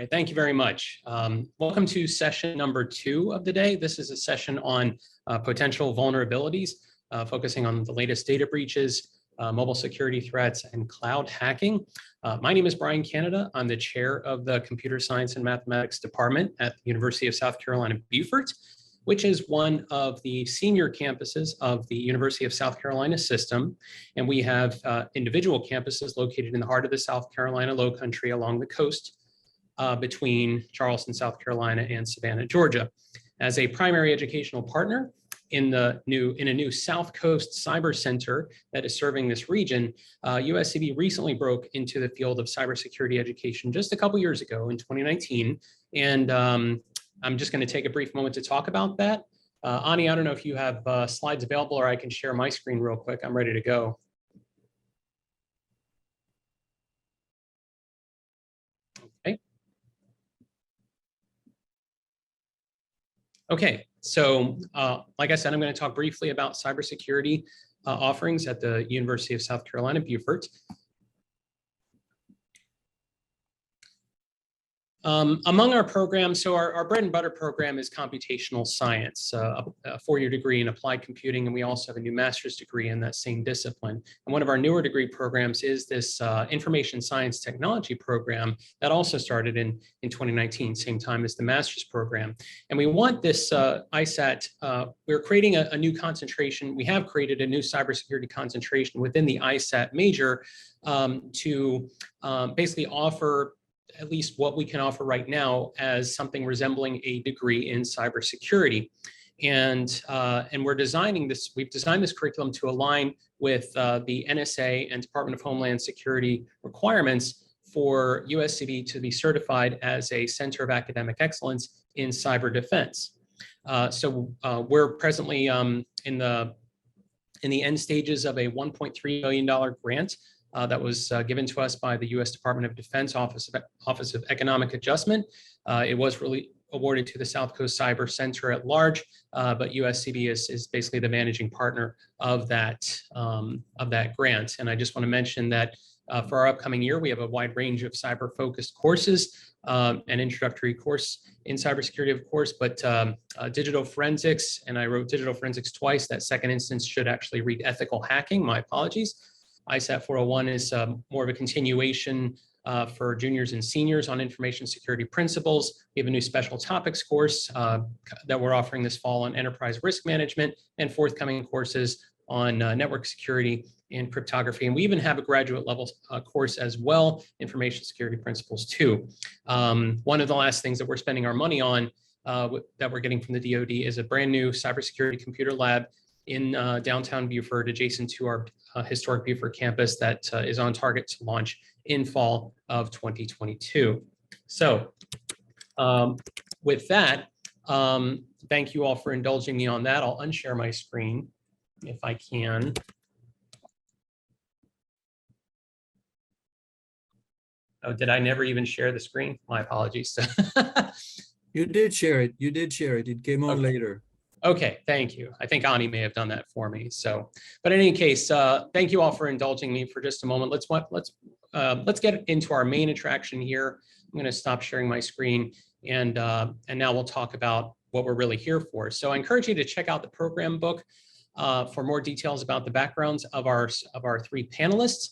right, thank you very much. Welcome to session number 2 of the day. This is a session on potential vulnerabilities, focusing on the latest data breaches, mobile security threats, and cloud hacking. My name is Brian Canada. I'm the chair of the Computer Science and Mathematics Department at the University of South Carolina, Beaufort, which is one of the senior campuses of the University of South Carolina system. And we have individual campuses located in the heart of the South Carolina Lowcountry along the coast between Charleston, South Carolina, and Savannah, Georgia. As a primary educational partner in a new South Coast Cyber Center that is serving this region, USCB recently broke into the field of cybersecurity education just a couple years ago in 2019. And I'm just going to take a brief moment to talk about that. Ani, I don't know if you have slides available, or I can share my screen real quick. I'm ready to go. Okay. Okay, so like I said, I'm going to talk briefly about cybersecurity offerings at the University of South Carolina, Beaufort. Among our programs, so our bread and butter program is computational science, a 4-year degree in applied computing, and we also have a new master's degree in that same discipline. And one of our newer degree programs is this information science technology program that also started in 2019, same time as the master's program. And we want this ISAT, we're creating a new concentration. We have created a new cybersecurity concentration within the ISAT major to basically offer at least what we can offer right now as something resembling a degree in cybersecurity. And we're designing this, we've designed this curriculum to align with the NSA and Department of Homeland Security requirements for USCB to be certified as a Center of Academic Excellence in Cyber Defense. So we're presently in the end stages of a $1.3 million grant that was given to us by the U.S. Department of Defense Office of Economic Adjustment. It was really awarded to the South Coast Cyber Center at large, but USCB is basically the managing partner of that grant. And I just want to mention that for our upcoming year, we have a wide range of cyber-focused courses, an introductory course in cybersecurity, of course, but digital forensics, and I wrote digital forensics twice. That second instance should actually read ethical hacking. My apologies. ISAT 401 is more of a continuation for juniors and seniors on information security principles. We have a new special topics course that we're offering this fall on enterprise risk management, and forthcoming courses on network security and cryptography. And we even have a graduate level course as well, information security principles too. One of the last things that we're spending our money on that we're getting from the DoD is a brand new cybersecurity computer lab in downtown Beaufort, adjacent to our historic Beaufort campus, that is on target to launch in fall of 2022. So with that, thank you all for indulging me on that. I'll unshare my screen if I can. Oh, did I never even share the screen? My apologies. You did share it. You did share it. It came on later. Okay, thank you. I think Ani may have done that for me. So, but in any case, thank you all for indulging me for just a moment. Let's get into our main attraction here. I'm going to stop sharing my screen, and now we'll talk about what we're really here for. So I encourage you to check out the program book for more details about the backgrounds of our 3 panelists.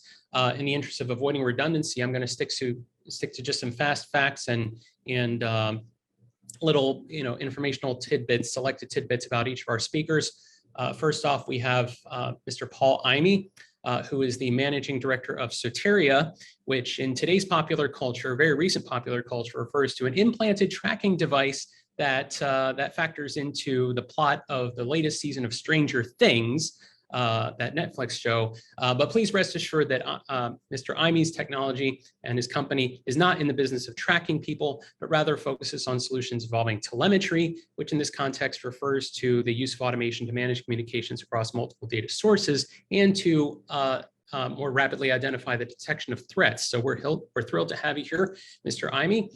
In the interest of avoiding redundancy, I'm going to stick to just some fast facts and little, informational tidbits, selected tidbits about each of our speakers. First off, we have Mr. Paul Ihme, who is the managing director of Soteria, which in today's popular culture, very recent popular culture, refers to an implanted tracking device that factors into the plot of the latest season of Stranger Things, that Netflix show. But please rest assured that Mr. Ihme's technology and his company is not in the business of tracking people, but rather focuses on solutions involving telemetry, which in this context refers to the use of automation to manage communications across multiple data sources and to more rapidly identify the detection of threats. So we're thrilled to have you here, Mr. Ihme.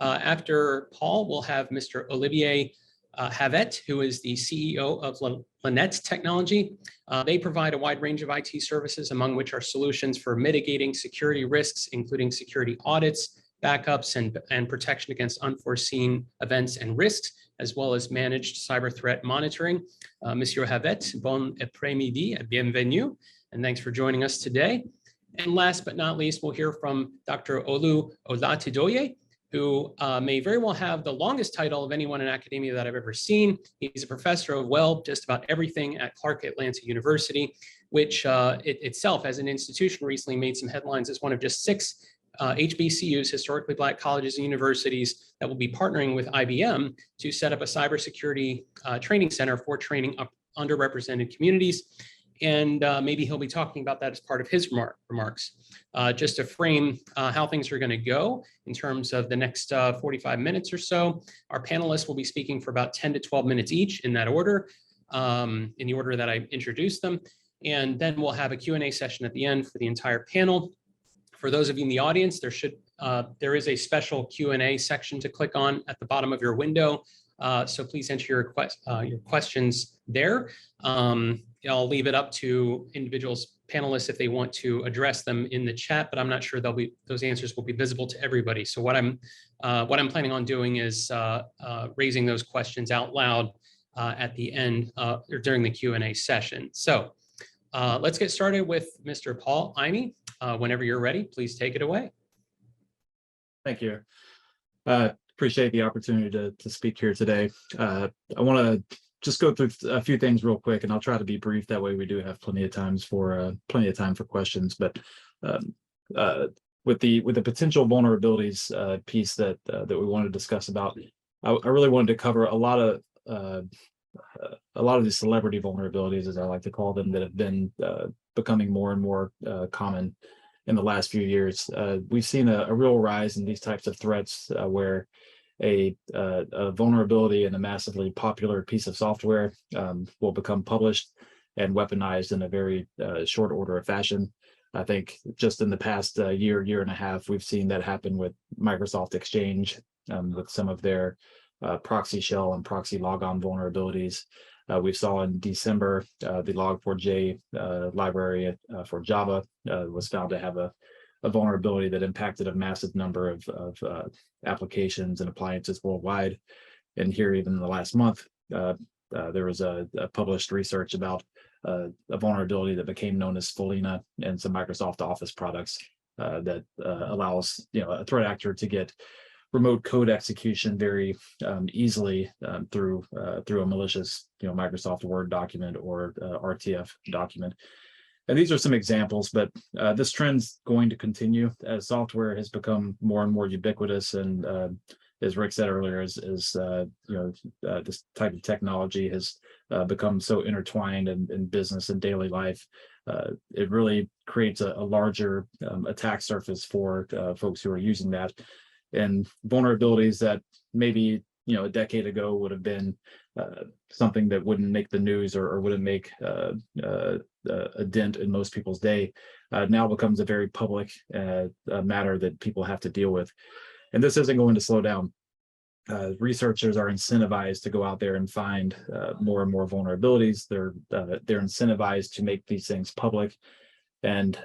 After Paul, we'll have Mr. Olivier Havette, who is the CEO of Lenet Technology. They provide a wide range of IT services, among which are solutions for mitigating security risks, including security audits, backups and protection against unforeseen events and risks, as well as managed cyber threat monitoring. Monsieur Havette, bon après-midi, bienvenue, and thanks for joining us today. And last but not least, we'll hear from Dr. Olatidoye, who may very well have the longest title of anyone in academia that I've ever seen. He's a professor of, well, just about everything at Clark Atlanta University, which itself as an institution recently made some headlines as one of just 6 HBCUs, historically Black colleges and universities, that will be partnering with IBM to set up a cybersecurity training center for training underrepresented communities. And maybe he'll be talking about that as part of his remarks. Just to frame how things are going to go in terms of the next 45 minutes or so, our panelists will be speaking for about 10 to 12 minutes each in that order, in the order that I introduced them. And then we'll have a Q&A session at the end for the entire panel. For those of you in the audience, there is a special Q&A section to click on at the bottom of your window. So please enter your questions there. I'll leave it up to individuals, panelists, if they want to address them in the chat, but I'm not sure those answers will be visible to everybody. So what I'm planning on doing is raising those questions out loud at the end or during the Q&A session. So let's get started with Mr. Paul Ihme. Whenever you're ready, please take it away. Thank you. Appreciate the opportunity to speak here today. I want to just go through a few things real quick, and I'll try to be brief. That way we do have plenty of time for questions. But with the potential vulnerabilities piece that we want to discuss about, I really wanted to cover a lot of these celebrity vulnerabilities, as I like to call them, that have been becoming more and more common in the last few years. We've seen a real rise in these types of threats where a vulnerability in a massively popular piece of software will become published and weaponized in a very short order of fashion. I think just in the past year and a half, we've seen that happen with Microsoft Exchange with some of their proxy shell and proxy logon vulnerabilities. We saw in December the log4j library for Java was found to have a vulnerability that impacted a massive number of applications and appliances worldwide. And here, even in the last month, there was a published research about a vulnerability that became known as Felina in some Microsoft Office products that allows a threat actor to get remote code execution very easily through a malicious Microsoft Word document or RTF document. And these are some examples, but this trend's going to continue as software has become more and more ubiquitous. And as Rick said earlier, as this type of technology has become so intertwined in business and daily life, it really creates a larger attack surface for folks who are using that. And vulnerabilities that maybe a decade ago would have been something that wouldn't make the news or wouldn't make a dent in most people's day now becomes a very public matter that people have to deal with. And this isn't going to slow down. Researchers are incentivized to go out there and find more and more vulnerabilities. They're incentivized to make these things public. And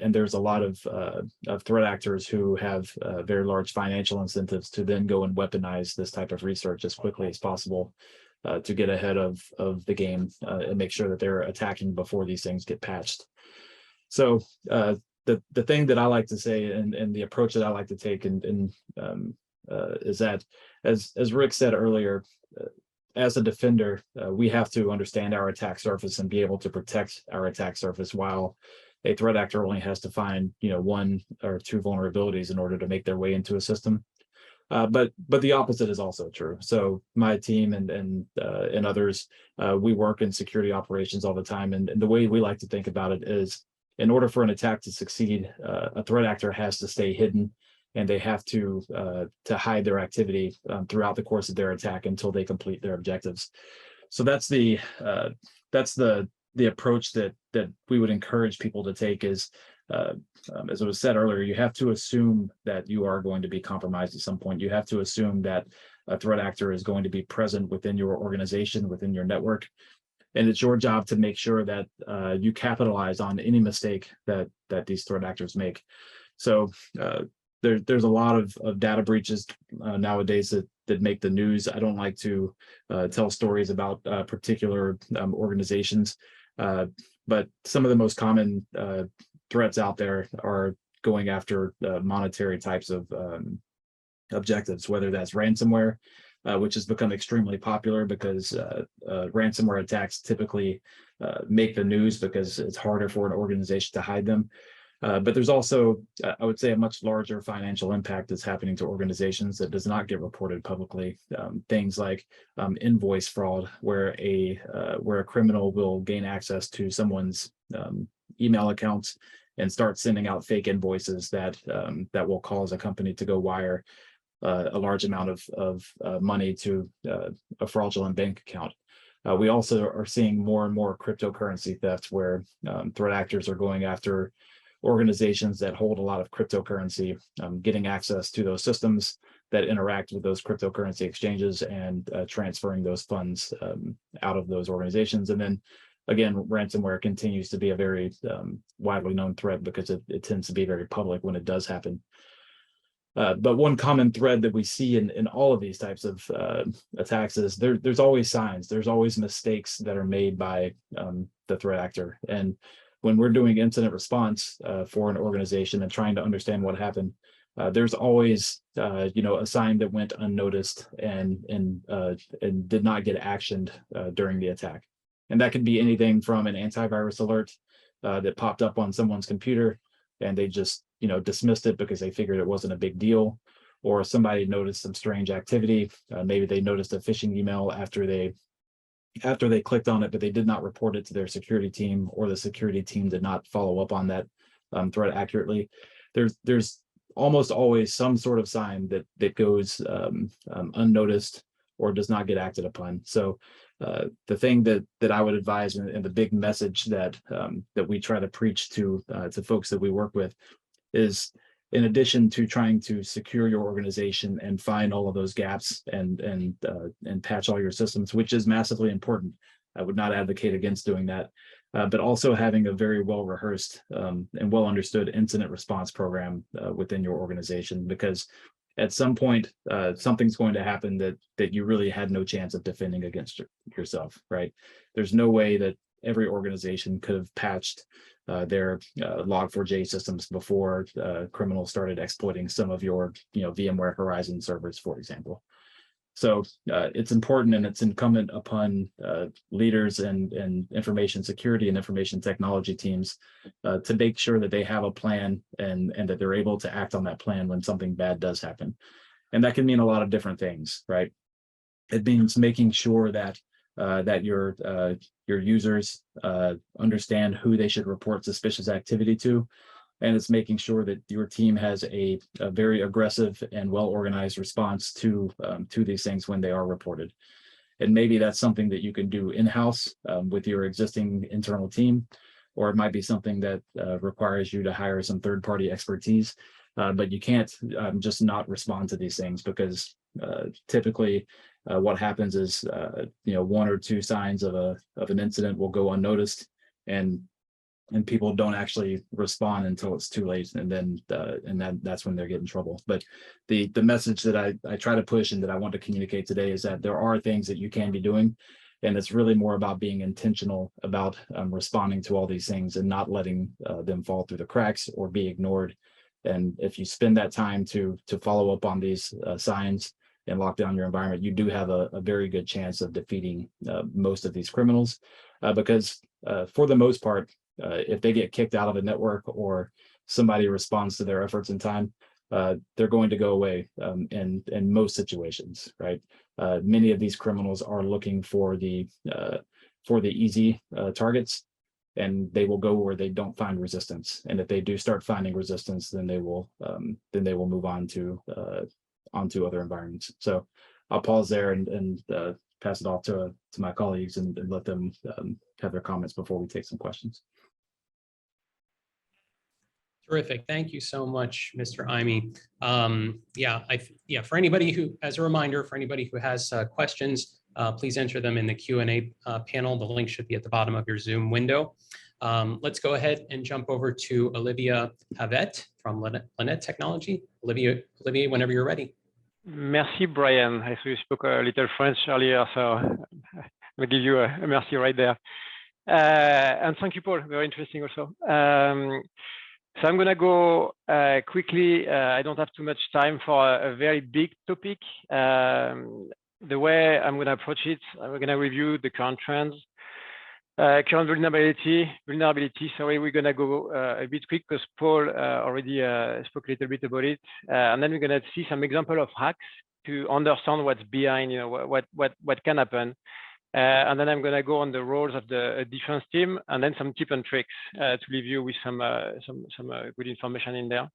there's a lot of threat actors who have very large financial incentives to then go and weaponize this type of research as quickly as possible to get ahead of the game and make sure that they're attacking before these things get patched. So the thing that I like to say and the approach that I like to take is that, as Rick said earlier, as a defender, we have to understand our attack surface and be able to protect our attack surface, while a threat actor only has to find 1 or 2 vulnerabilities in order to make their way into a system. But the opposite is also true. So my team and others, we work in security operations all the time, and the way we like to think about it is, in order for an attack to succeed, a threat actor has to stay hidden, and they have to hide their activity throughout the course of their attack until they complete their objectives. So that's the approach that we would encourage people to take is, as it was said earlier, you have to assume that you are going to be compromised at some point. You have to assume that a threat actor is going to be present within your organization, within your network. And it's your job to make sure that you capitalize on any mistake that these threat actors make. So there's a lot of data breaches nowadays that make the news. I don't like to tell stories about particular organizations, but some of the most common threats out there are going after monetary types of objectives, whether that's ransomware, which has become extremely popular because ransomware attacks typically make the news because it's harder for an organization to hide them. But there's also, I would say, a much larger financial impact that's happening to organizations that does not get reported publicly. Things like invoice fraud, where a criminal will gain access to someone's email accounts and start sending out fake invoices that will cause a company to go wire a large amount of money to a fraudulent bank account. We also are seeing more and more cryptocurrency theft, where threat actors are going after organizations that hold a lot of cryptocurrency, getting access to those systems that interact with those cryptocurrency exchanges and transferring those funds out of those organizations. And then again, ransomware continues to be a very widely known threat because it tends to be very public when it does happen. But one common thread that we see in all of these types of attacks is there's always signs, there's always mistakes that are made by the threat actor. And when we're doing incident response for an organization and trying to understand what happened, there's always a sign that went unnoticed and did not get actioned during the attack. And that could be anything from an antivirus alert that popped up on someone's computer and they just dismissed it because they figured it wasn't a big deal, or somebody noticed some strange activity. Maybe they noticed a phishing email after they clicked on it, but they did not report it to their security team, or the security team did not follow up on that threat accurately. There's almost always some sort of sign that goes unnoticed or does not get acted upon. So the thing that I would advise, and the big message that we try to preach to folks that we work with, is in addition to trying to secure your organization and find all of those gaps and patch all your systems, which is massively important. I would not advocate against doing that, but also having a very well rehearsed and well understood incident response program within your organization, because at some point something's going to happen that you really had no chance of defending against yourself, right? There's no way that every organization could have patched their Log4j systems before criminals started exploiting some of your VMware Horizon servers, for example. So it's important, and it's incumbent upon leaders and information security and information technology teams to make sure that they have a plan and that they're able to act on that plan when something bad does happen. And that can mean a lot of different things, right? It means making sure that your users understand who they should report suspicious activity to, and it's making sure that your team has a very aggressive and well-organized response to these things when they are reported. And maybe that's something that you can do in-house with your existing internal team, or it might be something that requires you to hire some third-party expertise. But you can't just not respond to these things, because typically what happens is one or two signs of an incident will go unnoticed, and people don't actually respond until it's too late, and then that's when they get in trouble. But the message that I try to push and that I want to communicate today is that there are things that you can be doing, and it's really more about being intentional about responding to all these things and not letting them fall through the cracks or be ignored. And if you spend that time to follow up on these signs and lock down your environment, you do have a very good chance of defeating most of these criminals, because for the most part, if they get kicked out of a network or somebody responds to their efforts in time, they're going to go away in most situations, right? Many of these criminals are looking for the easy targets, and they will go where they don't find resistance. And if they do start finding resistance, then they will move on to onto other environments. So I'll pause there and pass it off to my colleagues and let them have their comments before we take some questions. Terrific. Thank you so much, Mr. Ihme. For anybody who, as a reminder, for anybody who has questions, please enter them in the Q&A panel. The link should be at the bottom of your Zoom window. Let's go ahead and jump over to Olivier Havette from Lenet Technology. Olivier, whenever you're ready. Merci, Brian. I saw you spoke a little French earlier, so I'll give you a merci right there. And thank you, Paul. Very interesting also. So I'm going to go quickly. I don't have too much time for a very big topic. The way I'm going to approach it, we're going to review the current trends, current vulnerability. Sorry, we're going to go a bit quick because Paul already spoke a little bit about it. And then we're going to see some example of hacks to understand what's behind, what can happen. And then I'm going to go on the roles of the defense team, and then some tips and tricks to leave you with some good information in there.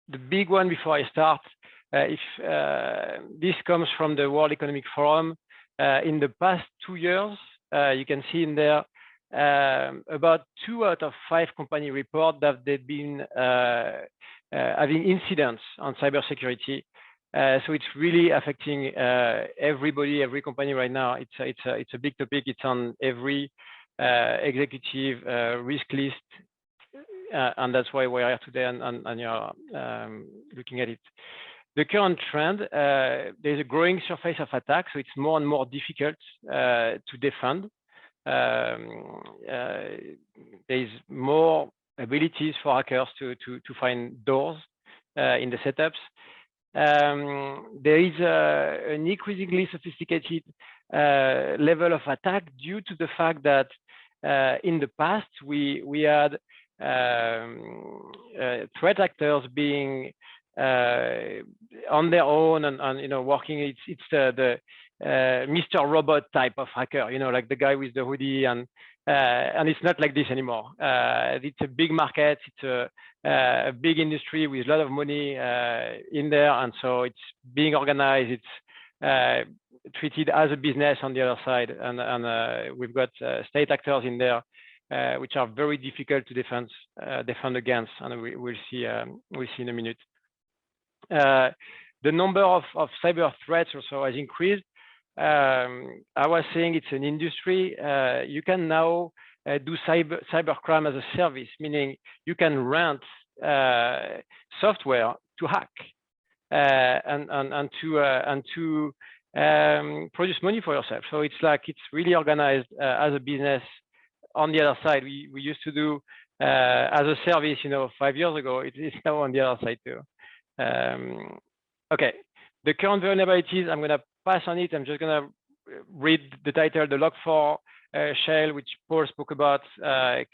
The big one before I start, if this comes from the World Economic Forum, in the past 2 years, you can see in there about 2 out of 5 companies report that they've been having incidents on cybersecurity. So it's really affecting everybody, every company right now. It's a big topic. It's on every executive risk list, and that's why we're here today and you're looking at it. The current trend, there's a growing surface of attack, so it's more and more difficult to defend. There's more abilities for hackers to find doors in the setups. There is an increasingly sophisticated level of attack due to the fact that in the past we had threat actors being on their own and working. It's the Mr. Robot type of hacker, like the guy with the hoodie, and it's not like this anymore. It's a big market. It's a big industry with a lot of money in there, and so it's being organized. It's treated as a business on the other side, and we've got state actors in there, which are very difficult to defend against, and we'll see in a minute. The number of cyber threats also has increased. I was saying it's an industry. You can now do cybercrime as a service, meaning you can rent software to hack and to produce money for yourself. So it's really organized as a business. On the other side, we used to do as a service, 5 years ago. It's now on the other side too. Okay, the current vulnerabilities, I'm going to pass on it. I'm just going to read the title. The Log4 shell, which Paul spoke about,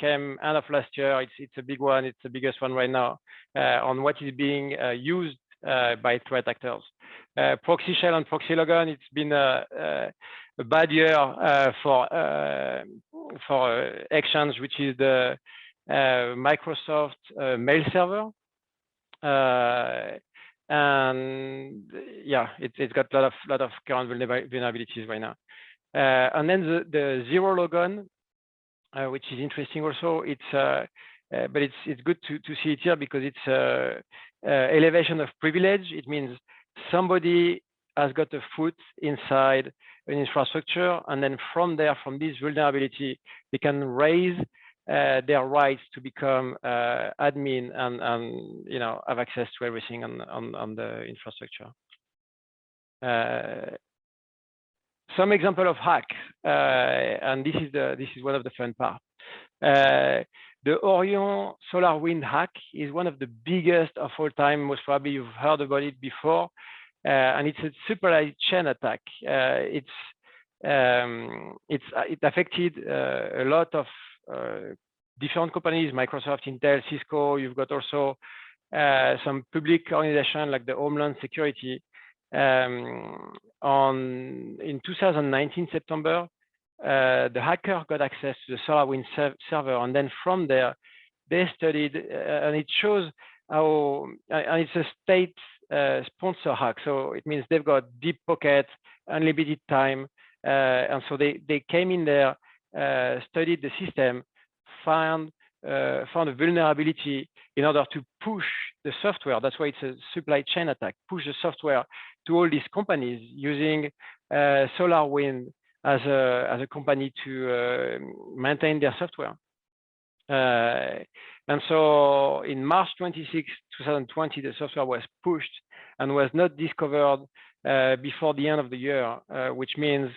came end of last year. It's a big one. It's the biggest one right now on what is being used by threat actors. Proxy shell and proxy logon. It's been a bad year for Exchange, which is the Microsoft mail server. And yeah, it's got a lot of current vulnerabilities right now. And then the zero logon, which is interesting also. But it's good to see it here because it's elevation of privilege. It means somebody has got a foot inside an infrastructure, and then from this vulnerability, they can raise their rights to become admin and have access to everything on the infrastructure. Some example of hack, and this is one of the fun parts. The Orion SolarWind hack is one of the biggest of all time. Most probably you've heard about it before, and it's a supply chain attack. It affected a lot of different companies, Microsoft, Intel, Cisco. You've got also some public organization like the Homeland Security. In 2019 September, the hacker got access to the SolarWind server, and then from there they studied, and it shows how, and it's a state sponsor hack, so it means they've got deep pocket, unlimited time, and so they came in there, studied the system, found a vulnerability in order to push the software. That's why it's a supply chain attack. Push the software to all these companies using SolarWind as a company to maintain their software. And so in March 26, 2020, the software was pushed and was not discovered before the end of the year, which means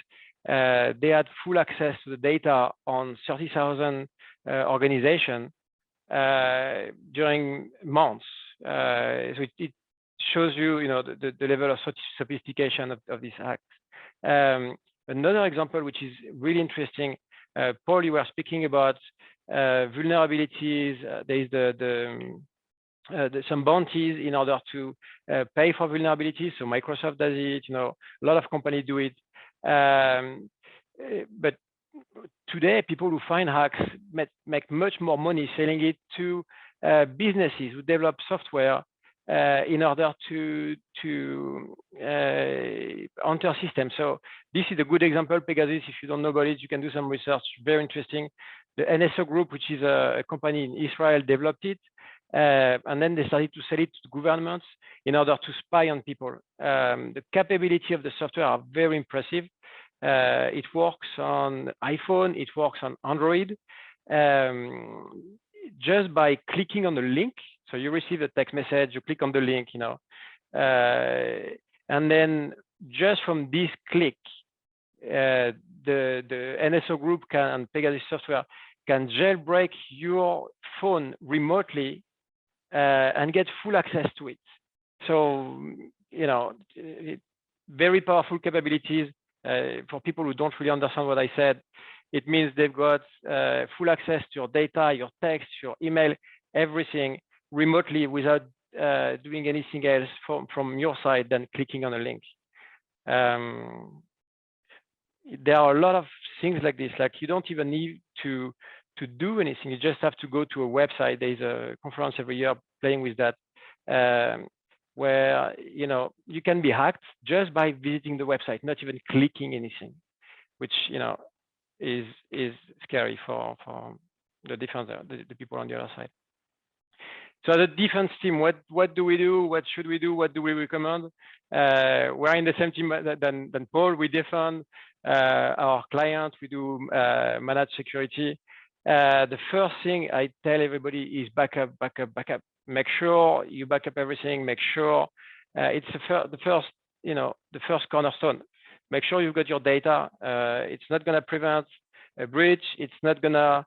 they had full access to the data on 30,000 organizations during months. So it shows you, the level of sophistication of this hack. Another example, which is really interesting, Paul, you were speaking about vulnerabilities. There is some bounties in order to pay for vulnerabilities. So Microsoft does it. A lot of companies do it. But today, people who find hacks make much more money selling it to businesses who develop software in order to enter systems. So this is a good example. Pegasus, if you don't know about it, you can do some research. Very interesting. The NSO Group, which is a company in Israel, developed it. And then they started to sell it to governments in order to spy on people. The capability of the software are very impressive. It works on iPhone, it works on Android. Just by clicking on the link, so you receive a text message, you click on the link, and then just from this click, the NSO Group and Pegasus software can jailbreak your phone remotely and get full access to it. So, very powerful capabilities for people who don't really understand what I said. It means they've got full access to your data, your text, your email, everything remotely without doing anything else from your side than clicking on a link. There are a lot of things like this. Like you don't even need to do anything. You just have to go to a website. There's a conference every year playing with that, where you can be hacked just by visiting the website, not even clicking anything, which is scary for the defense, the people on the other side. So the defense team, what do we do? What should we do? What do we recommend? We're in the same team than Paul. We defend our clients. We do managed security. The first thing I tell everybody is backup. Make sure you back up everything. Make sure it's the first cornerstone. Make sure you've got your data. It's not going to prevent a breach. It's not going to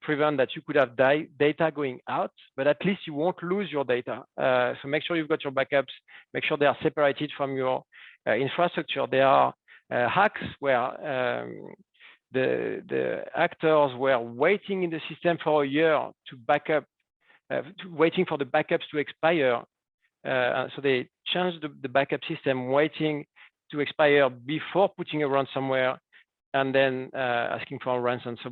prevent that you could have data going out, but at least you won't lose your data. So make sure you've got your backups. Make sure they are separated from your infrastructure. There are hacks where the actors were waiting in the system for a year to back up, waiting for the backups to expire. So they changed the backup system, waiting to expire before putting a ransomware and then asking for a ransom. So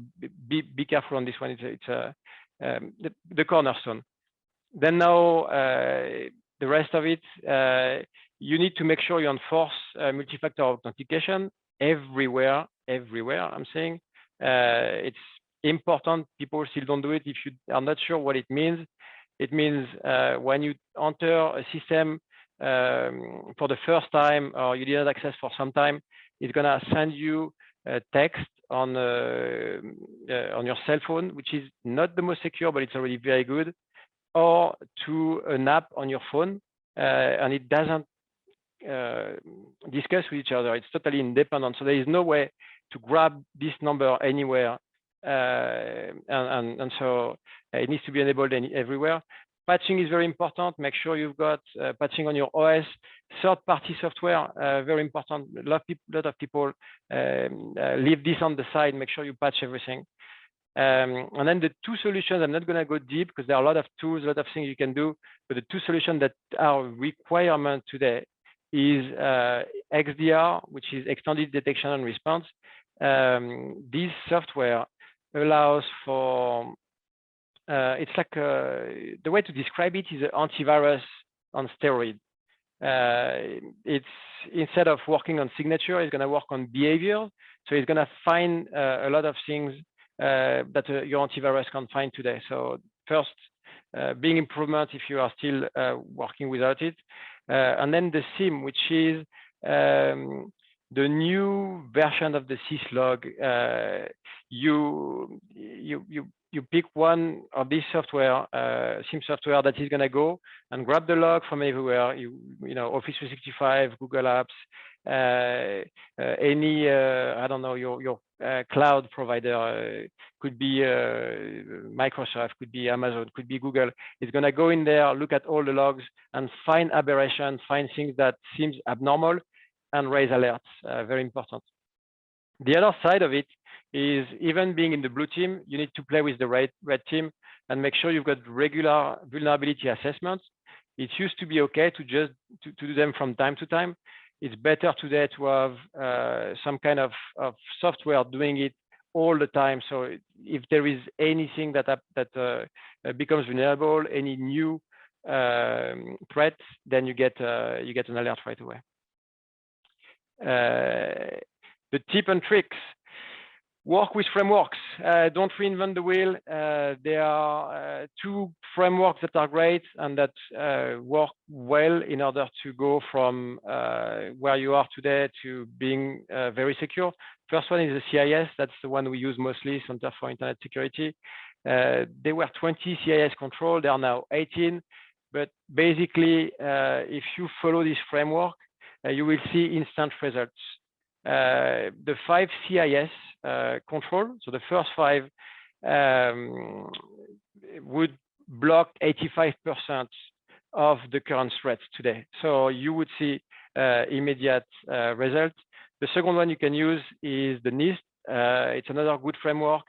be careful on this one. It's the cornerstone. Then now the rest of it, you need to make sure you enforce multi-factor authentication everywhere. I'm saying it's important. People still don't do it. If you are not sure what it means when you enter a system for the first time, or you didn't access for some time, it's gonna send you a text on your cell phone, which is not the most secure, but it's already very good, or to an app on your phone, and it doesn't discuss with each other. It's totally independent. So there is no way to grab this number anywhere, and so it needs to be enabled everywhere. Patching is very important. Make sure you've got patching on your OS. Third-party software, very important. A lot of people leave this on the side. Make sure you patch everything. And then the two solutions, I'm not going to go deep because there are a lot of tools, a lot of things you can do. But the two solutions that are requirement today is XDR, which is Extended Detection and Response. This software allows for it's like the way to describe it is an antivirus on steroid. It's instead of working on signature, it's going to work on behavior. So it's going to find a lot of things that your antivirus can't find today. So first, big improvement if you are still working without it. And then the SIM, which is the new version of the syslog, you pick one of these software, SIM software that is going to go and grab the log from everywhere. You know, Office 365, Google Apps, any I don't know, your cloud provider, could be Microsoft, could be Amazon, could be Google. It's going to go in there, look at all the logs, and find aberrations, find things that seems abnormal, and raise alerts. Very important. The other side of it is, even being in the blue team, you need to play with the red team and make sure you've got regular vulnerability assessments. It used to be okay to just to do them from time to time. It's better today to have some kind of software doing it all the time. So if there is anything that becomes vulnerable, any new threat, then you get an alert right away. The tip and tricks: work with frameworks. Don't reinvent the wheel. There are two frameworks that are great and that work well in order to go from where you are today to being very secure. First one is the CIS. That's the one we use mostly, Center for Internet Security. There were 20 CIS control. There are now 18. But basically, if you follow this framework, you will see instant results. The 5 CIS control, so the first 5 would block 85% of the current threats today. So you would see immediate results. The second one you can use is the NIST. It's another good framework.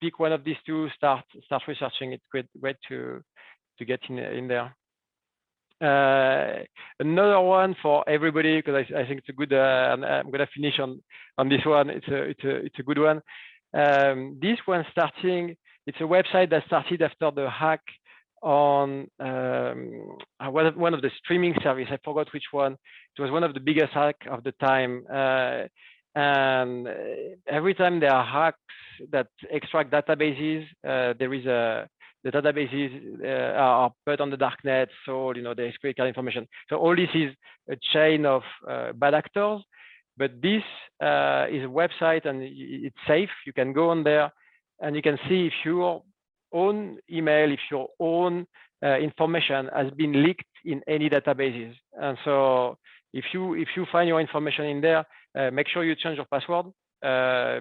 Pick one of these two, start researching. It's great to get in there. Another one for everybody, because I think it's a good, and I'm going to finish on this one. It's a good one. This one it's a website that started after the hack on one of the streaming service. I forgot which one. It was one of the biggest hack of the time. And every time there are hacks that extract databases, the databases are put on the darknet, so there is critical information. So all this is a chain of bad actors, but this is a website and it's safe. You can go on there and you can see if your own email, if your own information has been leaked in any databases. And so if you find your information in there, make sure you change your password.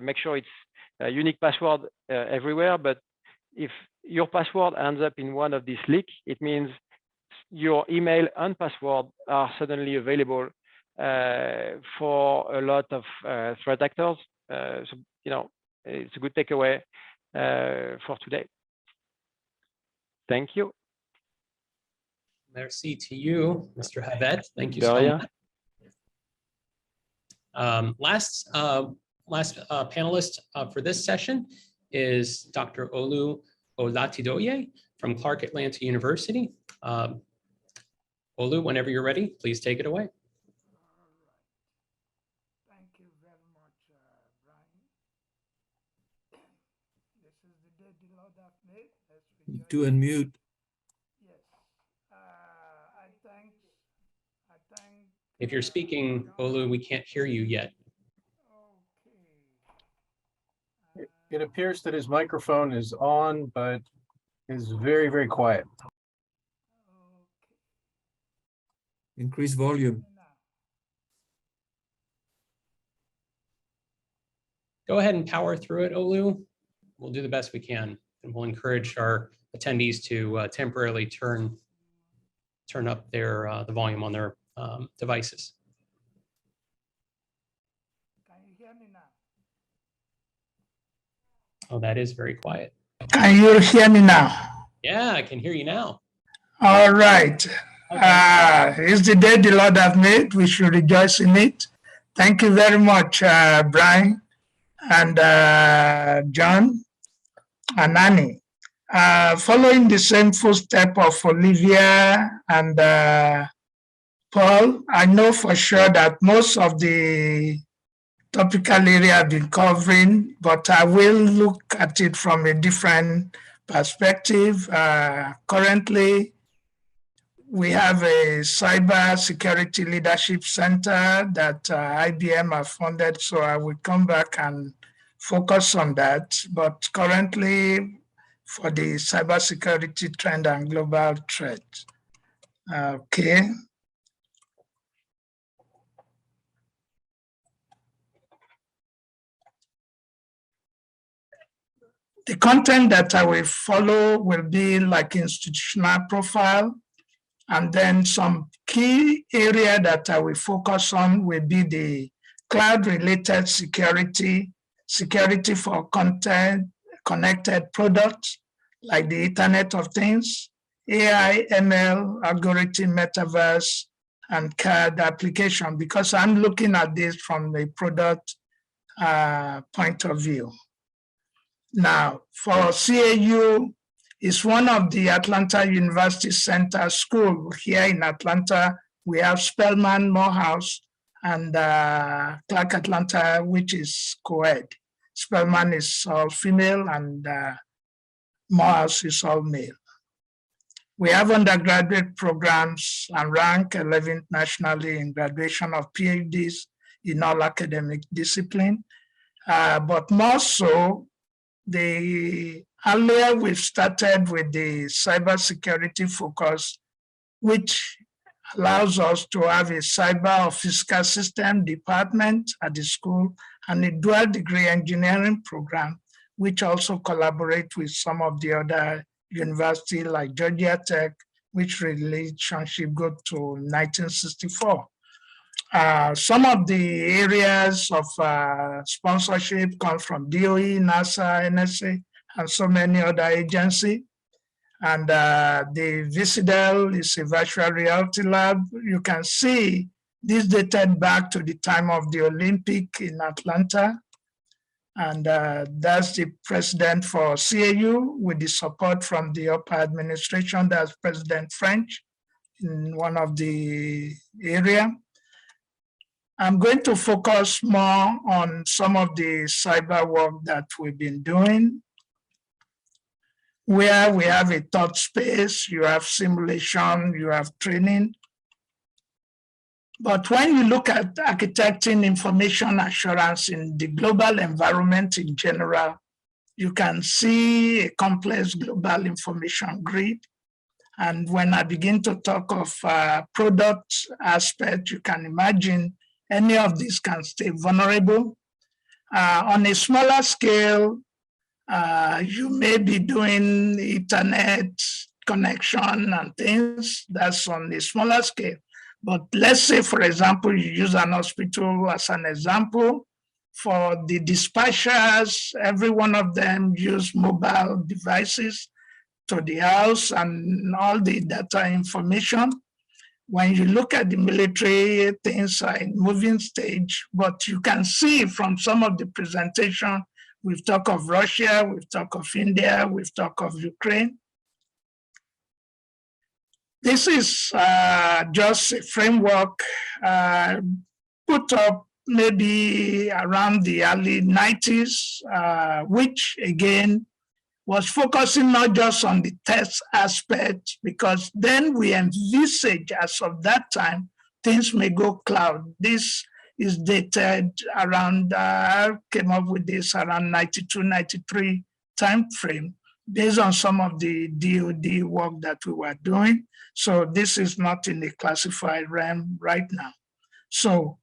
Make sure it's a unique password everywhere. But if your password ends up in one of these leaks, it means your email and password are suddenly available for a lot of threat actors. So it's a good takeaway for today. Thank you. Merci to you, Mr. Havette. Thank you Daria. so much. Last panelist for this session is Dr. Olatidoye from Clark Atlanta University. Olu, whenever you're ready, please take it away. Thank you very much, Brian. This is the day the Lord hath made. Let's rejoice. To unmute. Yes. I thank. If you're speaking, Olu, we can't hear you yet. Okay. It appears that his microphone is on, but is very, very quiet. Okay. Increase volume. Now, Go ahead and power through it, Olu. We'll do the best we can, and we'll encourage our attendees to temporarily turn up their the volume on their devices. can you hear me now? Oh, that is very quiet. Can you hear me now? Yeah, I can hear you now. All right. Okay. It's the day the Lord hath made. We should rejoice in it. Thank you very much, Brian and John and Annie. Following the same footstep of Olivier and Paul, I know for sure that most of the topical area I've been covering, but I will look at it from a different perspective. Currently, We have a cyber security leadership center that IBM have funded, so I will come back and focus on that. But currently, for the cybersecurity trend and global threat. Okay. The content that I will follow will be like institutional profile, and then some key area that I will focus on will be the cloud-related security, security for content, connected products, like the Internet of Things, AI, ML, algorithm, metaverse, and CAD application, because I'm looking at this from a product point of view. Now, for CAU, it's one of the Atlanta University Center School. Here in Atlanta, we have Spelman, Morehouse, and Clark Atlanta, which is co-ed. Spelman is all female and Morehouse is all male. We have undergraduate programs and rank 11th nationally in graduation of PhDs in all academic discipline. But more so, earlier we've started with the cybersecurity focus, which allows us to have a cyber or physical system department at the school and a dual degree engineering program, which also collaborate with some of the other universities like Georgia Tech, which relationship go to 1964. Some of the areas of sponsorship come from DOE, NASA, NSA, and so many other agencies. And the ViSiDeL is a virtual reality lab. You can see this dated back to the time of the Olympic in Atlanta. And that's the president for CAU with the support from the upper administration. That's President French in one of the area. I'm going to focus more on some of the cyber work that we've been doing, where we have a thought space, you have simulation, you have training. But when you look at architecting information assurance in the global environment in general, you can see a complex global information grid. And when I begin to talk of product aspect, you can imagine any of these can stay vulnerable. On a smaller scale, you may be doing Ethernet connection and things. That's on a smaller scale. But let's say, for example, you use an hospital as an example. For the dispatchers, every one of them use mobile devices to the house and all the data information. When you look at the military, things are in moving stage, but you can see from some of the presentation, we've talked of Russia, we've talked of India, we've talked of Ukraine. This is just a framework put up maybe around the early 90s, which again was focusing not just on the test aspect, because then we envisage as of that time, things may go cloud. This is dated around, I came up with this around 92, 93 time frame, based on some of the DoD work that we were doing. So this is not in the classified realm right now. So,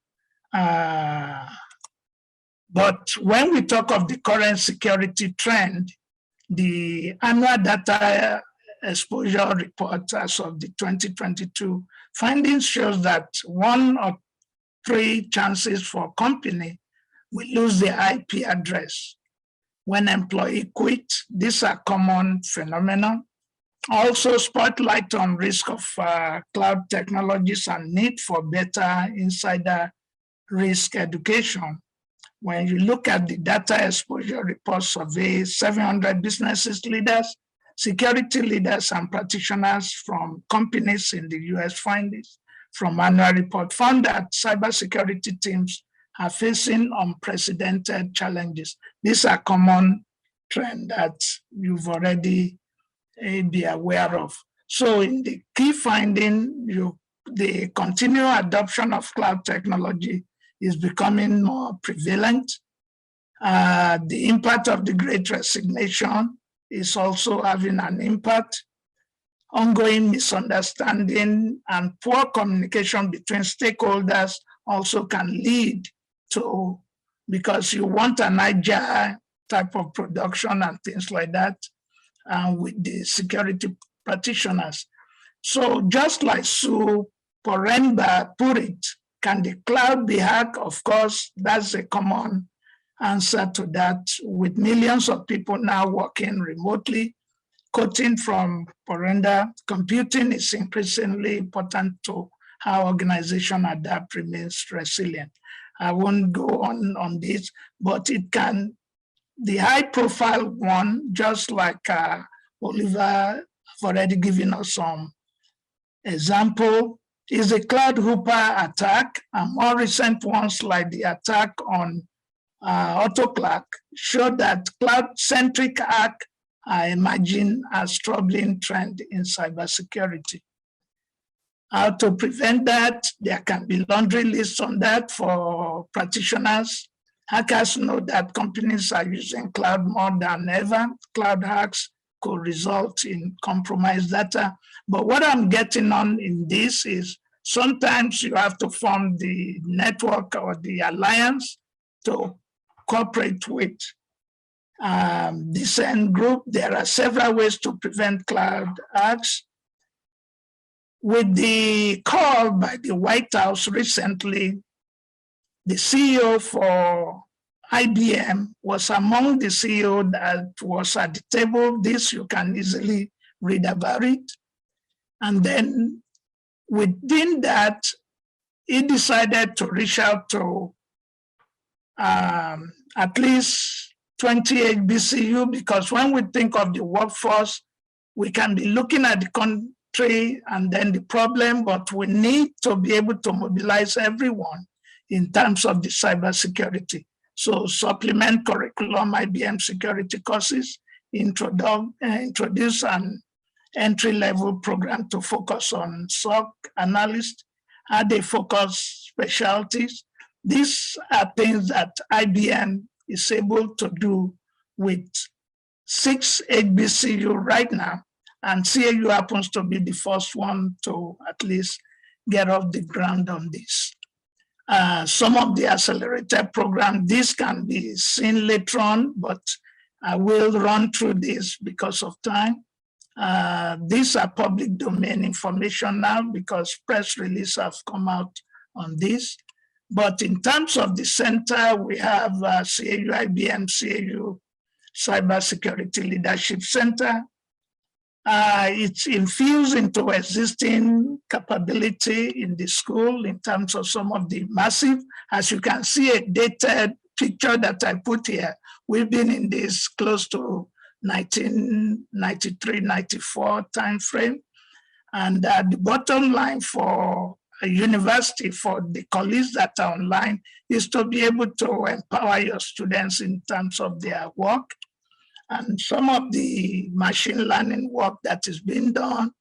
but when we talk of the current security trend, the annual data exposure report as of the 2022 findings shows that 1 or 3 chances for company will lose their IP address when employee quit. These are common phenomena. Also, spotlight on risk of cloud technologies and need for better insider risk education. When you look at the data exposure report survey, 700 businesses leaders, security leaders, and practitioners from companies in the US findings from annual report found that cybersecurity teams are facing unprecedented challenges. These are common trends that you've already be aware of. So in the key finding, the continual adoption of cloud technology is becoming more prevalent. The impact of the Great Resignation is also having an impact. Ongoing misunderstanding and poor communication between stakeholders also can lead to, because you want an agile type of production and things like that with the security practitioners. So just like Sue Poremba put it, can the cloud be hacked? Of course, that's a common answer to that. With millions of people now working remotely, quoting from Porenda, computing is increasingly important to how organizations adapt, remains resilient. I won't go on this, but it can, the high profile one, just like Olivier have already given us some example, is the Cloud Hooper attack, and more recent ones like the attack on AutoClerk show that cloud-centric hack are emerging as troubling trend in cybersecurity. How to prevent that? There can be laundry lists on that for practitioners. Hackers know that companies are using cloud more than ever. Cloud hacks could result in compromised data. But what I'm getting on in this is sometimes you have to form the network or the alliance to cooperate with this end group. There are several ways to prevent cloud hacks. With the call by the White House recently, the CEO for IBM was among the CEO that was at the table. This you can easily read about it. And then within that, he decided to reach out to at least 28 BCU, because when we think of the workforce, we can be looking at the country and then the problem, but we need to be able to mobilize everyone in terms of the cybersecurity. So supplement curriculum, IBM security courses, introduce an entry-level program to focus on SOC analysts, add a focus specialties. These are things that IBM is able to do with 6 HBCU right now, and CAU happens to be the first one to at least get off the ground on this. Some of the accelerated program, this can be seen later on, but I will run through this because of time. These are public domain information now because press releases have come out on this. But in terms of the center, we have CAU IBM CAU Cybersecurity Leadership Center. It's infused into existing capability in the school in terms of some of the massive, as you can see a dated picture that I put here. We've been in this close to 1993, 94 timeframe. And the bottom line for a university, for the colleagues that are online, is to be able to empower your students in terms of their work. And some of the machine learning work that is being done,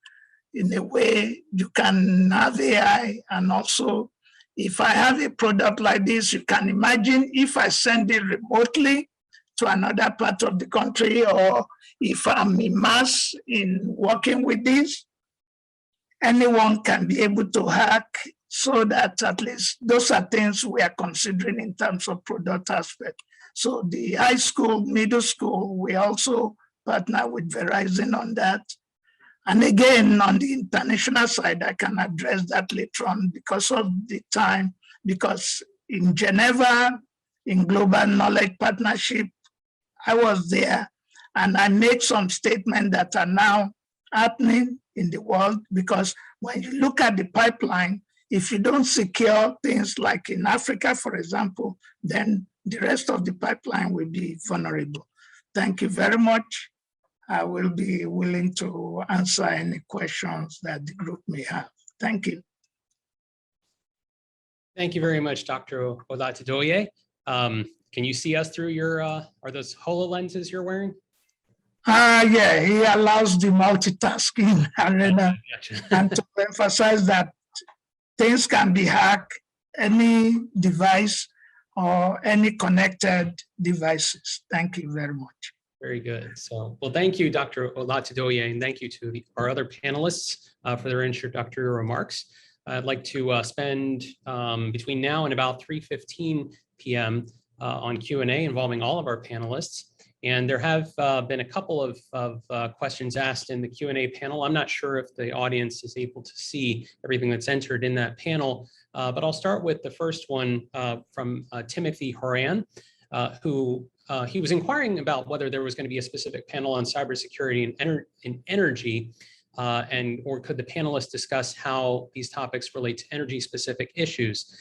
in a way you can have AI, and also if I have a product like this, you can imagine if I send it remotely to another part of the country, or if I'm immersed in working with this, anyone can be able to hack, so that at least those are things we are considering in terms of product aspect. So the high school, middle school, we also partner with Verizon on that. And again, on the international side, I can address that later on because of the time, because in Geneva, in Global Knowledge Partnership, I was there and I made some statements that are now happening in the world, because when you look at the pipeline, if you don't secure things like in Africa, for example, then the rest of the pipeline will be vulnerable. Thank you very much. I will be willing to answer any questions that the group may have. Thank you. Thank you very much, Dr. Olatidoye. Can you see us through your, are those HoloLenses you're wearing? Yeah, he allows the multitasking arena Gotcha. and to emphasize that things can be hacked, any device or any connected devices. Thank you very much. Very good. So, well, thank you, Dr. Olatidoye, and thank you to our other panelists for their introductory remarks. I'd like to spend between now and about 3:15 p.m. On Q&A involving all of our panelists. And there have been a couple of questions asked in the Q&A panel. I'm not sure if the audience is able to see everything that's entered in that panel, but I'll start with the first one from Timothy Horan, who he was inquiring about whether there was going to be a specific panel on cybersecurity and energy, or could the panelists discuss how these topics relate to energy-specific issues.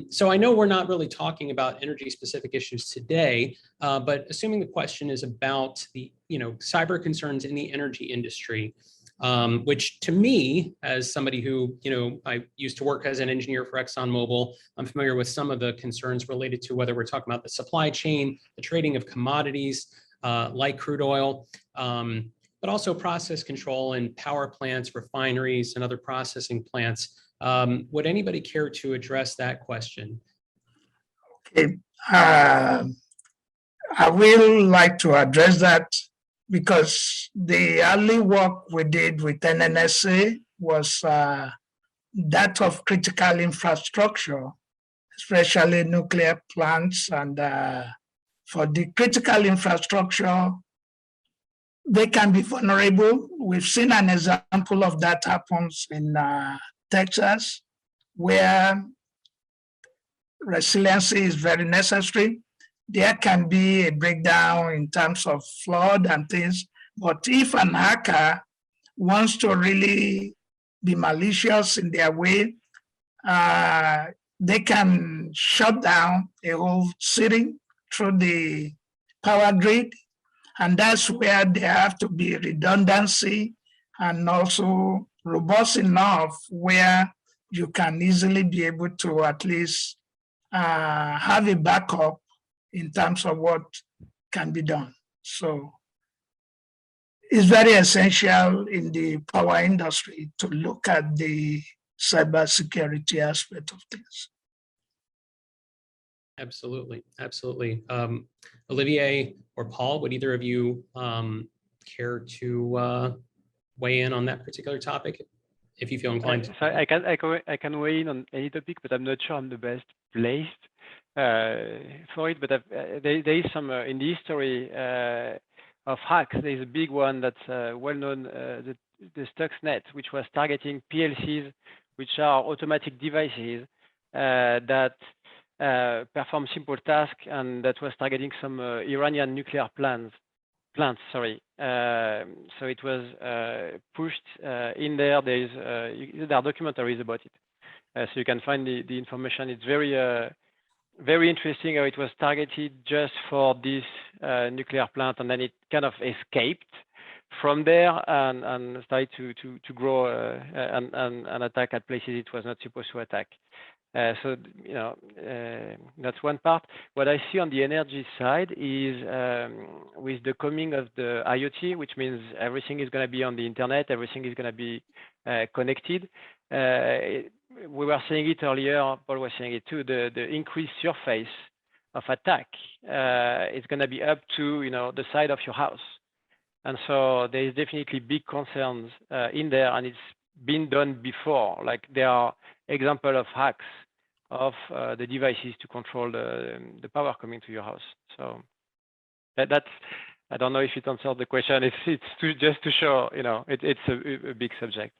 So I know we're not really talking about energy-specific issues today, but assuming the question is about the cyber concerns in the energy industry, which to me, as somebody who I used to work as an engineer for ExxonMobil, I'm familiar with some of the concerns related to whether we're talking about the supply chain, the trading of commodities like crude oil, but also process control in power plants, refineries, and other processing plants. Would anybody care to address that question? Okay. I will like to address that because the early work we did with NNSA was that of critical infrastructure, especially nuclear plants. And for the critical infrastructure, they can be vulnerable. We've seen an example of that happens in Texas, where resiliency is very necessary. There can be a breakdown in terms of flood and things, but if an hacker wants to really be malicious in their way, they can shut down a whole city through the power grid. And that's where there have to be redundancy and also robust enough where you can easily be able to at least have a backup in terms of what can be done. So it's very essential in the power industry to look at the cybersecurity aspect of things. Absolutely, absolutely. Olivier or Paul, would either of you care to weigh in on that particular topic, if you feel inclined? So I can weigh in on any topic, but I'm not sure I'm the best placed for it. But there is some in the history of hacks. There is a big one that's well known, the Stuxnet, which was targeting PLCs, which are automatic devices that perform simple tasks, and that was targeting some Iranian nuclear plants. Sorry. So it was pushed in there. There are documentaries about it, so you can find the information. It's very interesting how it was targeted just for this nuclear plant, and then it kind of escaped from there and started to grow and attack at places it was not supposed to attack. So that's one part. What I see on the energy side is with the coming of the IoT, which means everything is going to be on the internet, everything is going to be connected. We were saying it earlier, Paul was saying it too, the increased surface of attack is going to be up to the side of your house. And so there is definitely big concerns in there, and it's been done before. Like there are examples of hacks of the devices to control the power coming to your house. So that's, I don't know if it answered the question. It's just to show, it's a big subject.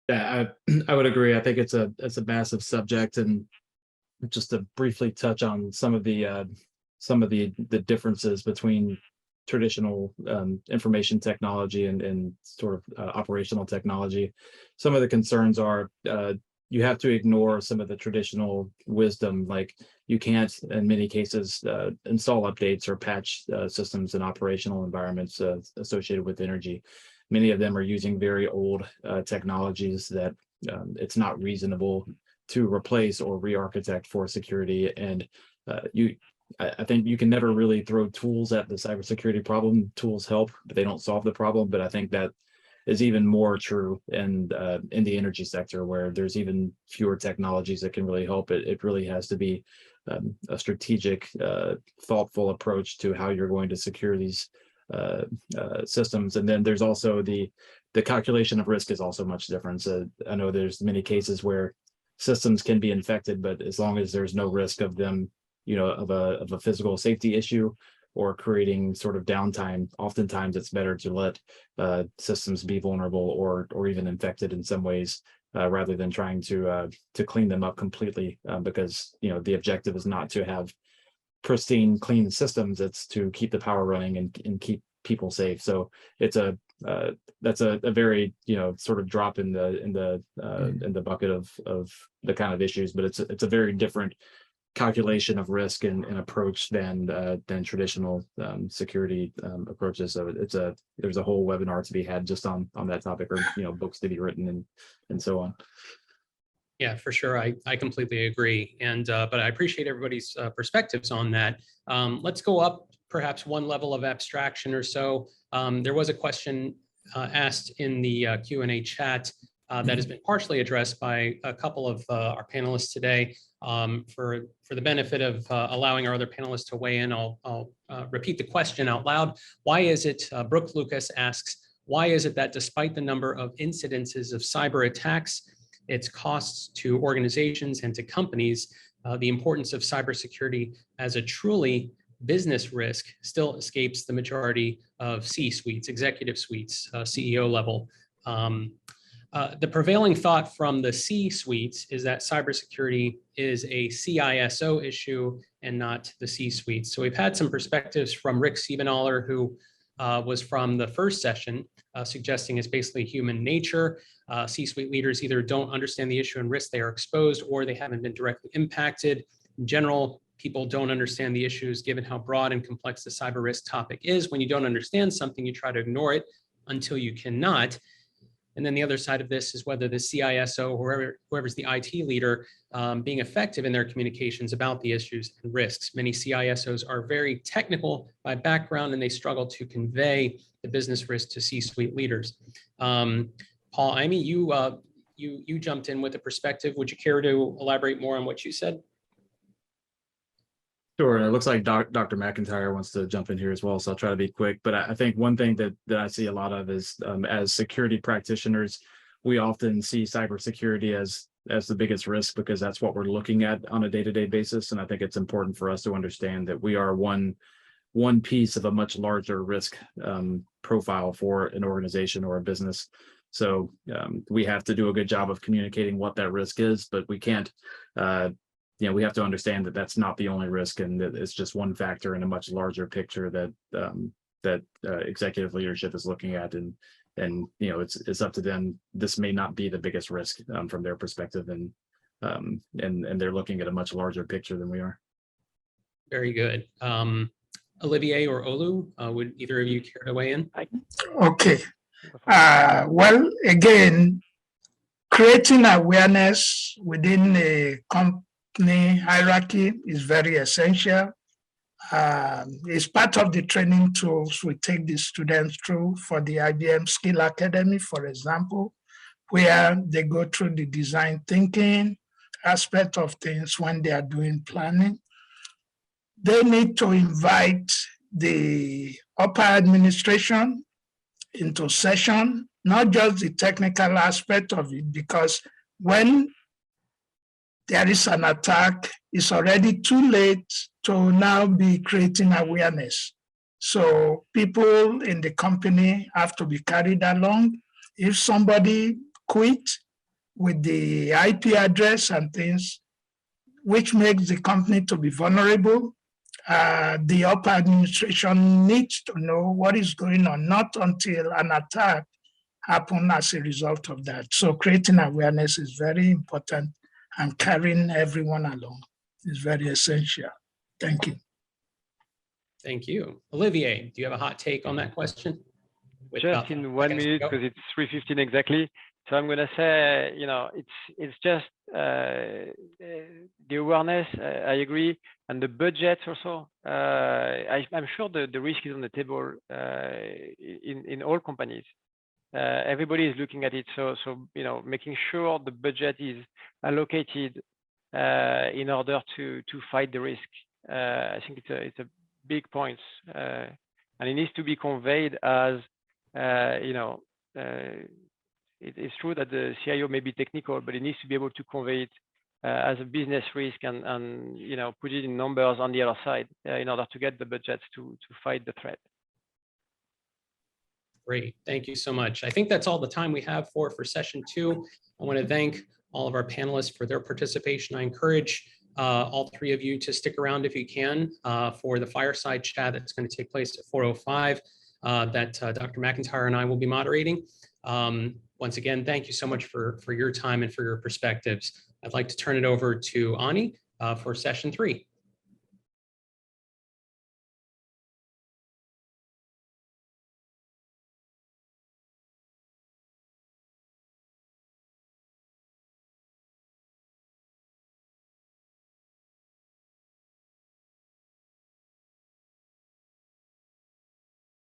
Yeah, I would agree. I think it's a massive subject, and just to briefly touch on some of the differences between traditional information technology and sort of operational technology. Some of the concerns are you have to ignore some of the traditional wisdom, like you can't, in many cases, install updates or patch systems in operational environments associated with energy. Many of them are using very old technologies that it's not reasonable to replace or re-architect for security. And I think you can never really throw tools at the cybersecurity problem. Tools help, but they don't solve the problem. But I think that is even more true in the energy sector, where there's even fewer technologies that can really help. It really has to be a strategic, thoughtful approach to how you're going to secure these systems. And then there's also the calculation of risk is also much different. So I know there's many cases where systems can be infected, but as long as there's no risk of them, of a physical safety issue or creating sort of downtime, oftentimes it's better to let systems be vulnerable or even infected in some ways, rather than trying to clean them up completely, because the objective is not to have pristine, clean systems. It's to keep the power running and keep people safe. So it's that's a very sort of drop in the bucket of the kind of issues, but it's a very different calculation of risk and approach than traditional security approaches. So there's a whole webinar to be had just on that topic, or books to be written and so on. Yeah, for sure. I completely agree. And but I appreciate everybody's perspectives on that. Let's go up perhaps one level of abstraction or so. There was a question asked in the Q&A chat that has been partially addressed by a couple of our panelists today. For the benefit of allowing our other panelists to weigh in, I'll repeat the question out loud. Why is it, Brooke Lucas asks, why is it that despite the number of incidences of cyber attacks, its costs to organizations and to companies, the importance of cybersecurity as a truly business risk still escapes the majority of C-suites, executive suites, CEO level? The prevailing thought from the C-suites is that cybersecurity is a CISO issue and not the C-suites. So we've had some perspectives from Rick Siebenaler, who was from the first session, suggesting it's basically human nature. C-suite leaders either don't understand the issue and risk they are exposed, or they haven't been directly impacted. In general, people don't understand the issues given how broad and complex the cyber risk topic is. When you don't understand something, you try to ignore it until you cannot. And then the other side of this is whether the CISO or whoever's the IT leader being effective in their communications about the issues and risks. Many CISOs are very technical by background, and they struggle to convey the business risk to C-suite leaders. Paul, Ihme, you jumped in with a perspective. Would you care to elaborate more on what you said? Sure. And it looks like Dr. McIntyre wants to jump in here as well, so I'll try to be quick. But I think one thing that I see a lot of is, as security practitioners, we often see cybersecurity as the biggest risk because that's what we're looking at on a day-to-day basis. And I think it's important for us to understand that we are one piece of a much larger risk profile for an organization or a business. So we have to do a good job of communicating what that risk is, but we can't. We have to understand that that's not the only risk, and that it's just one factor in a much larger picture that executive leadership is looking at, and it's up to them. This may not be the biggest risk from their perspective, and they're looking at a much larger picture than we are. Very good. Olivier or Olu, would either of you care to weigh in? Okay. Well, again, creating awareness within a company hierarchy is very essential. It's part of the training tools we take the students through for the IBM Skill Academy, for example, where they go through the design thinking aspect of things when they are doing planning. They need to invite the upper administration into session, not just the technical aspect of it, because when there is an attack, it's already too late to now be creating awareness. So people in the company have to be carried along. If somebody quit with the IP address and things, which makes the company to be vulnerable, the upper administration needs to know what is going on, not until an attack happens as a result of that. So creating awareness is very important, and carrying everyone along is very essential. Thank you. Thank you. Olivier, do you have a hot take on that question? Just in 1 minute, because it's 3:15 exactly. So I'm going to say, it's just the awareness. I agree, and the budgets also. I'm sure the risk is on the table in all companies. Everybody is looking at it. So making sure the budget is allocated in order to fight the risk. I think it's a big point, and it needs to be conveyed as it's true that the CIO may be technical, but it needs to be able to convey it as a business risk and put it in numbers on the other side in order to get the budgets to fight the threat. Great, thank you so much. I think that's all the time we have for session 2. I want to thank all of our panelists for their participation. I encourage all 3 of you to stick around if you can for the fireside chat that's going to take place at 4:05 that Dr. McIntyre and I will be moderating. Once again, thank you so much for your time and for your perspectives. I'd like to turn it over to Ani for session 3.